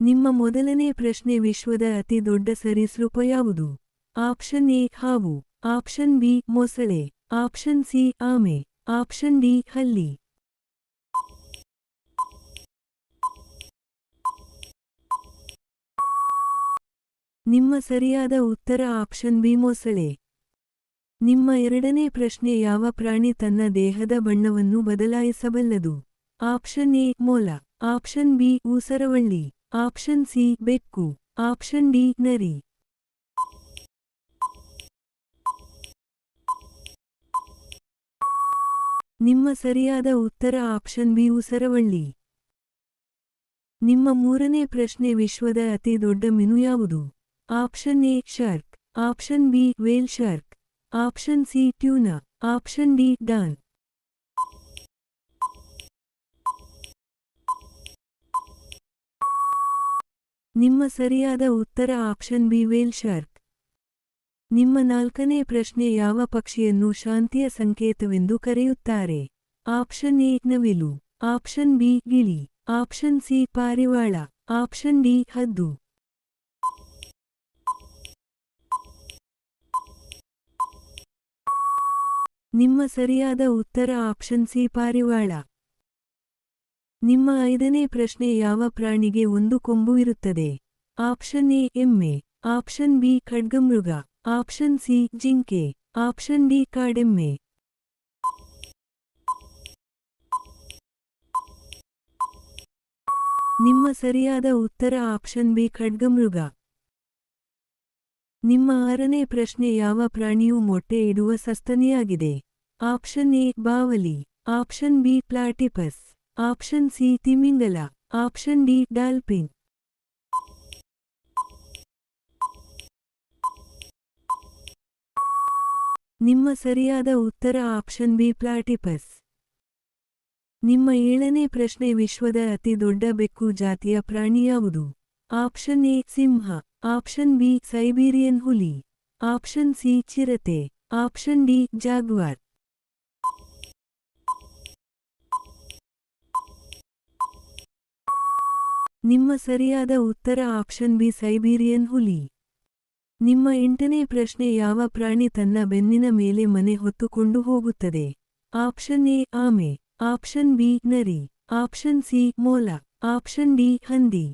ನಿಮ್ಮ ಮೊದಲನೇ ಪ್ರಶ್ನೆ ವಿಶ್ವದ ಅತಿ ದೊಡ್ಡ ಸರೀಸೃಪ ಯಾವುದು? ಆಪ್ಷನ್ ಎ ಹಾವು, ಆಪ್ಷನ್ ಬಿ ಮೊಸಳೆ, ಆಪ್ಷನ್ ಸಿ ಆಮೆ, ಆಪ್ಷನ್ ಡಿ ಹಲ್ಲಿ. ನಿಮ್ಮ ಸರಿಯಾದ ಉತ್ತರ ಆಪ್ಷನ್ ಬಿ ಮೊಸಳೆ. ನಿಮ್ಮ ಎರಡನೇ ಪ್ರಶ್ನೆ ಯಾವ ಪ್ರಾಣಿ ತನ್ನ ದೇಹದ ಬಣ್ಣವನ್ನು ಬದಲಾಯಿಸಬಲ್ಲದು? ಆಪ್ಷನ್ ಎ ಮೊಲ, ಆಪ್ಷನ್ ಬಿ ಊಸರವಳ್ಳಿ, ಆಪ್ಷನ್ ಸಿ ಬೆಕ್ಕು, ಆಪ್ಷನ್ ಡಿ ನರಿ. ನಿಮ್ಮ ಸರಿಯಾದ ಉತ್ತರ ಆಪ್ಷನ್ ಬಿ ಊಸರವಳ್ಳಿ. ನಿಮ್ಮ ಮೂರನೇ ಪ್ರಶ್ನೆ ವಿಶ್ವದ ಅತಿ ದೊಡ್ಡ ಮೀನು ಯಾವುದು? Option A shark, option B whale shark, option C tuna, option D don. ನಿಮ್ಮ ಸರಿಯಾದ ಉತ್ತರ ಆಪ್ಷನ್ ಬಿ ವೇಲ್ ಶಾರ್ಕ್. ನಿಮ್ಮ ನಾಲ್ಕನೇ ಪ್ರಶ್ನೆ ಯಾವ ಪಕ್ಷಿಯನ್ನು ಶಾಂತಿಯ ಸಂಕೇತವೆಂದು ಕರೆಯುತ್ತಾರೆ? ಆಪ್ಷನ್ ಎ ನವಿಲು, ಆಪ್ಷನ್ ಬಿ ಗಿಳಿ, ಆಪ್ಷನ್ ಸಿ ಪಾರಿವಾಳ, ಆಪ್ಷನ್ ಡಿ ಹದ್ದು. ನಿಮ್ಮ ಸರಿಯಾದ ಉತ್ತರ ಆಪ್ಷನ್ ಸಿ ಪಾರಿವಾಳ. ನಿಮ್ಮ ಐದನೇ ಪ್ರಶ್ನೆ ಯಾವ ಪ್ರಾಣಿಗೆ ಒಂದು ಕೊಂಬು ಇರುತ್ತದೆ? ಆಪ್ಷನ್ ಎ ಎಮ್ಮೆ, ಆಪ್ಷನ್ ಬಿ ಖಡ್ಗಮೃಗ, ಆಪ್ಷನ್ ಸಿ ಜಿಂಕೆ, ಆಪ್ಷನ್ ಡಿ ಕಾಡೆಮ್ಮೆ. ನಿಮ್ಮ ಸರಿಯಾದ ಉತ್ತರ ಆಪ್ಷನ್ ಬಿ ಖಡ್ಗಮೃಗ. ನಿಮ್ಮ ಆರನೇ ಪ್ರಶ್ನೆ ಯಾವ ಪ್ರಾಣಿಯು ಮೊಟ್ಟೆ ಇಡುವ ಸಸ್ತನಿಯಾಗಿದೆ? ಆಪ್ಷನ್ ಎ ಬಾವಲಿ, option B platypus, option C ತಿಮಿಂಗಲ, ಆಪ್ಷನ್ ಡಿ ಡಾಲ್ಫಿನ್. ನಿಮ್ಮ ಸರಿಯಾದ ಉತ್ತರ ಆಪ್ಷನ್ ಬಿ ಪ್ಲಾಟಿಪಸ್. ನಿಮ್ಮ ಏಳನೇ ಪ್ರಶ್ನೆ ವಿಶ್ವದ ಅತಿ ದೊಡ್ಡ ಬೆಕ್ಕು ಜಾತಿಯ ಪ್ರಾಣಿ ಯಾವುದು? Option A Simha, option B Siberian ಹುಲಿ, ಆಪ್ಷನ್ ಸಿ ಚಿರತೆ, ಆಪ್ಷನ್ ಡಿ ಜಾಗ್ವಾರ್. ನಿಮ್ಮ ಸರಿಯಾದ ಉತ್ತರ ಆಪ್ಷನ್ ಬಿ ಸೈಬೀರಿಯನ್ ಹುಲಿ. ನಿಮ್ಮ ಎಂಟನೇ ಪ್ರಶ್ನೆ ಯಾವ ಪ್ರಾಣಿ ತನ್ನ ಬೆನ್ನಿನ ಮೇಲೆ ಮನೆ ಹೊತ್ತುಕೊಂಡು ಹೋಗುತ್ತದೆ? ಆಪ್ಷನ್ ಎ ಆಮೆ, ಆಪ್ಷನ್ ಬಿ ನರಿ, ಆಪ್ಷನ್ ಸಿ ಮೊಲ, ಆಪ್ಷನ್ ಡಿ ಹಂದಿ.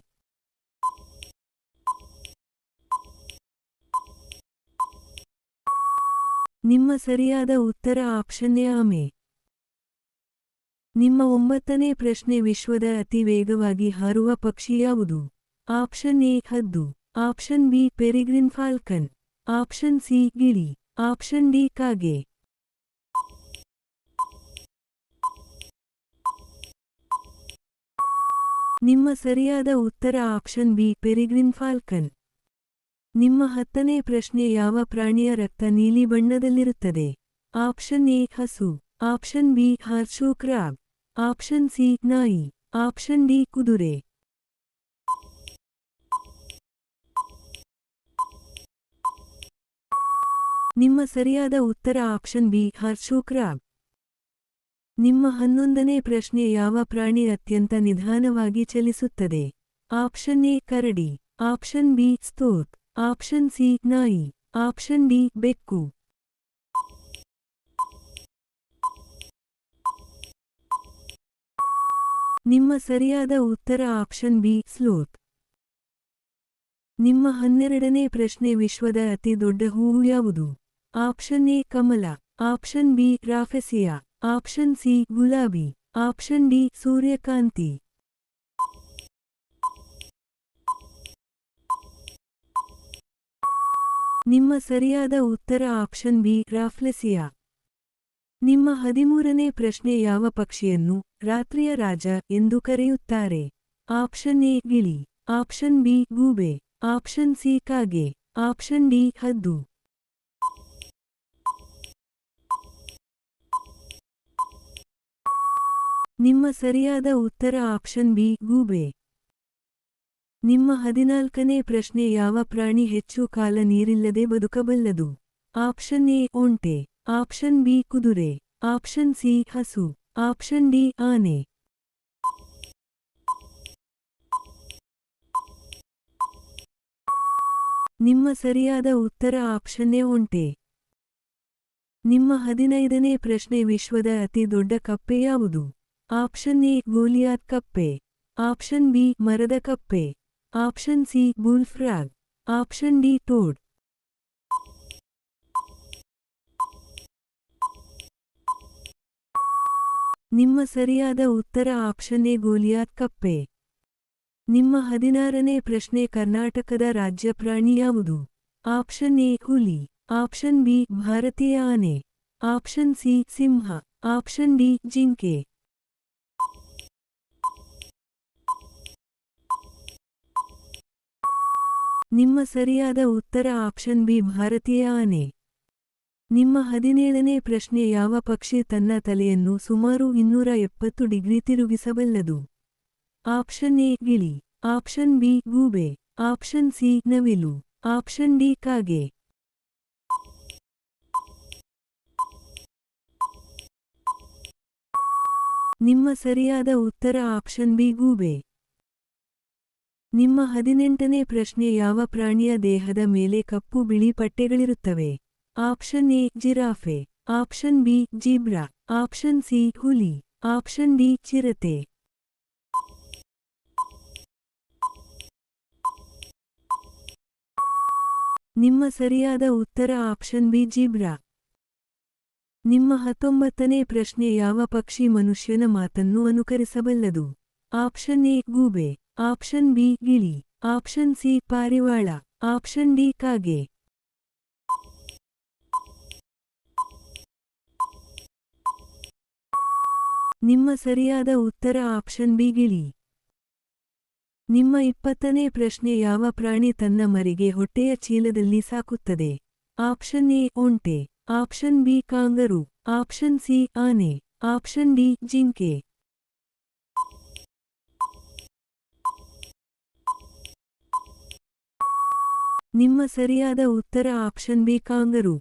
ನಿಮ್ಮ ಸರಿಯಾದ ಉತ್ತರ ಆಪ್ಷನ್ ಎ ಆಮೆ. ನಿಮ್ಮ ಒಂಬತ್ತನೇ ಪ್ರಶ್ನೆ ವಿಶ್ವದ ಅತಿ ವೇಗವಾಗಿ ಹಾರುವ ಪಕ್ಷಿ ಯಾವುದು? ಆಪ್ಷನ್ ಎ ಹದ್ದು, option B peregrine falcon, option C ಗಿಳಿ, ಆಪ್ಷನ್ ಡಿ ಕಾಗೆ. ನಿಮ್ಮ ಸರಿಯಾದ ಉತ್ತರ ಆಪ್ಷನ್ ಬಿ ಪೆರಿಗ್ರಿನ್ ಫಾಲ್ಕನ್. ನಿಮ್ಮ ಹತ್ತನೇ ಪ್ರಶ್ನೆ ಯಾವ ಪ್ರಾಣಿಯ ರಕ್ತ ನೀಲಿ ಬಣ್ಣದಲ್ಲಿರುತ್ತದೆ? ಆಪ್ಷನ್ ಎ ಹಸು, option B horseshoe crab, option C ನಾಯಿ, ಆಪ್ಷನ್ ಡಿ ಕುದುರೆ. ನಿಮ್ಮ ಸರಿಯಾದ ಉತ್ತರ ಆಪ್ಷನ್ ಬಿ ಹಾರ್ಶೂ ಕ್ರಾಬ್. ನಿಮ್ಮ 11ನೇ ಪ್ರಶ್ನೆ ಯಾವ ಪ್ರಾಣಿ ಅತ್ಯಂತ ನಿಧಾನವಾಗಿ ಚಲಿಸುತ್ತದೆ? ಆಪ್ಷನ್ ಎ ಕರಡಿ, option B sloth, option C ನಾಯಿ, ಆಪ್ಷನ್ ಡಿ ಬೆಕ್ಕು. ನಿಮ್ಮ ಸರಿಯಾದ ಉತ್ತರ ಆಪ್ಷನ್ ಬಿ ಸ್ಲೋತ್. ನಿಮ್ಮ 12ನೇ ಪ್ರಶ್ನೆ ವಿಶ್ವದ ಅತಿ ದೊಡ್ಡ ಹೂವು ಯಾವುದು? ಆಪ್ಷನ್ ಎ ಕಮಲ, option B rafflesia, option C ಗುಲಾಬಿ, ಆಪ್ಷನ್ ಡಿ ಸೂರ್ಯಕಾಂತಿ. ನಿಮ್ಮ ಸರಿಯಾದ ಉತ್ತರ ಆಪ್ಷನ್ ಬಿ ರಾಫ್ಲೆಸಿಯಾ. ನಿಮ್ಮ 13ನೇ ಪ್ರಶ್ನೆ ಯಾವ ಪಕ್ಷಿಯನ್ನು ರಾತ್ರಿಯ ರಾಜ ಎಂದು ಕರೆಯುತ್ತಾರೆ? ಆಪ್ಷನ್ ಎ ಗಿಳಿ, ಆಪ್ಷನ್ ಬಿ ಗೂಬೆ, ಆಪ್ಷನ್ ಸಿ ಕಾಗೆ, ಆಪ್ಷನ್ ಡಿ ಹದ್ದು. ನಿಮ್ಮ ಸರಿಯಾದ ಉತ್ತರ ಆಪ್ಷನ್ ಬಿ ಗೂಬೆ. ನಿಮ್ಮ 14ನೇ ಪ್ರಶ್ನೆ ಯಾವ ಪ್ರಾಣಿ ಹೆಚ್ಚು ಕಾಲ ನೀರಿಲ್ಲದೆ ಬದುಕಬಲ್ಲದು? ಆಪ್ಷನ್ ಎ ಒಂಟೆ, ಆಪ್ಷನ್ ಬಿ ಕುದುರೆ, ಆಪ್ಷನ್ ಸಿ ಹಸು, ಆಪ್ಷನ್ ಡಿ ಆನೆ. ನಿಮ್ಮ ಸರಿಯಾದ ಉತ್ತರ ಆಪ್ಷನ್ ಎ ಒಂಟೆ. ನಿಮ್ಮ 15ನೇ ಪ್ರಶ್ನೆ ವಿಶ್ವದ ಅತಿ ದೊಡ್ಡ ಕಪ್ಪೆ ಯಾವುದು? ಆಪ್ಷನ್ ಎ ಗೋಲಿಯಾತ್ ಕಪ್ಪೆ. ಆಪ್ಷನ್ ಬಿ ಮರದ ಕಪ್ಪೆ. Option C bull frog. Option D toad. ನಿಮ್ಮ ಸರಿಯಾದ ಉತ್ತರ ಆಪ್ಷನ್ ಎ ಗೋಲಿಯಾತ್ ಕಪ್ಪೆ. ನಿಮ್ಮ 16ನೇ ಪ್ರಶ್ನೆ ಕರ್ನಾಟಕದ ರಾಜ್ಯ ಪ್ರಾಣಿ ಯಾವುದು? ಆಪ್ಷನ್ ಎ ಹುಲಿ. ಆಪ್ಷನ್ ಬಿ ಭಾರತೀಯ ಆನೆ. ಆಪ್ಷನ್ ಸಿ ಸಿಂಹ. ಆಪ್ಷನ್ ಡಿ ಜಿಂಕೆ. ನಿಮ್ಮ ಸರಿಯಾದ ಉತ್ತರ ಆಪ್ಷನ್ ಬಿ ಭಾರತೀಯ ಆನೆ. ನಿಮ್ಮ 17ನೇ ಪ್ರಶ್ನೆ ಯಾವ ಪಕ್ಷಿ ತನ್ನ ತಲೆಯನ್ನು ಸುಮಾರು 270 ಡಿಗ್ರಿ ತಿರುಗಿಸಬಲ್ಲದು? ಆಪ್ಷನ್ ಎ ಗಿಳಿ. ಆಪ್ಷನ್ ಬಿ ಗೂಬೆ. ಆಪ್ಷನ್ ಸಿ ನವಿಲು. ಆಪ್ಷನ್ ಡಿ ಕಾಗೆ. ನಿಮ್ಮ ಸರಿಯಾದ ಉತ್ತರ ಆಪ್ಷನ್ ಬಿ ಗೂಬೆ. ನಿಮ್ಮ 18ನೇ ಪ್ರಶ್ನೆ ಯಾವ ಪ್ರಾಣಿಯ ದೇಹದ ಮೇಲೆ ಕಪ್ಪು ಬಿಳಿ ಪಟ್ಟೆಗಳಿರುತ್ತವೆ? Option A giraffe. Option B zebra. Option C ಹುಲಿ. ಆಪ್ಷನ್ ಡಿ ಚಿರತೆ. ನಿಮ್ಮ ಸರಿಯಾದ ಉತ್ತರ ಆಪ್ಷನ್ ಬಿ ಜೀಬ್ರಾ. ನಿಮ್ಮ 19ನೇ ಪ್ರಶ್ನೆ ಯಾವ ಪಕ್ಷಿ ಮನುಷ್ಯನ ಮಾತನ್ನು ಅನುಕರಿಸಬಲ್ಲದು? ಆಪ್ಷನ್ ಎ ಗೂಬೆ. ಆಪ್ಷನ್ ಬಿ ಗಿಳಿ. ಆಪ್ಷನ್ ಸಿ ಪಾರಿವಾಳ. ಆಪ್ಷನ್ ಡಿ ಕಾಗೆ. ನಿಮ್ಮ ಸರಿಯಾದ ಉತ್ತರ ಆಪ್ಷನ್ ಬಿ ಗಿಳಿ. ನಿಮ್ಮ 20ನೇ ಪ್ರಶ್ನೆ ಯಾವ ಪ್ರಾಣಿ ತನ್ನ ಮರಿಗೆ ಹೊಟ್ಟೆಯ ಚೀಲದಲ್ಲಿ ಸಾಕುತ್ತದೆ? ಆಪ್ಷನ್ ಎ ಒಂಟೆ. Option B kangaroo. Option C ಆನೆ. ಆಪ್ಷನ್ ಡಿ ಜಿಂಕೆ. ನಿಮ್ಮ ಸರಿಯಾದ ಉತ್ತರ ಆಪ್ಷನ್ ಬಿ ಕಾಂಗರು.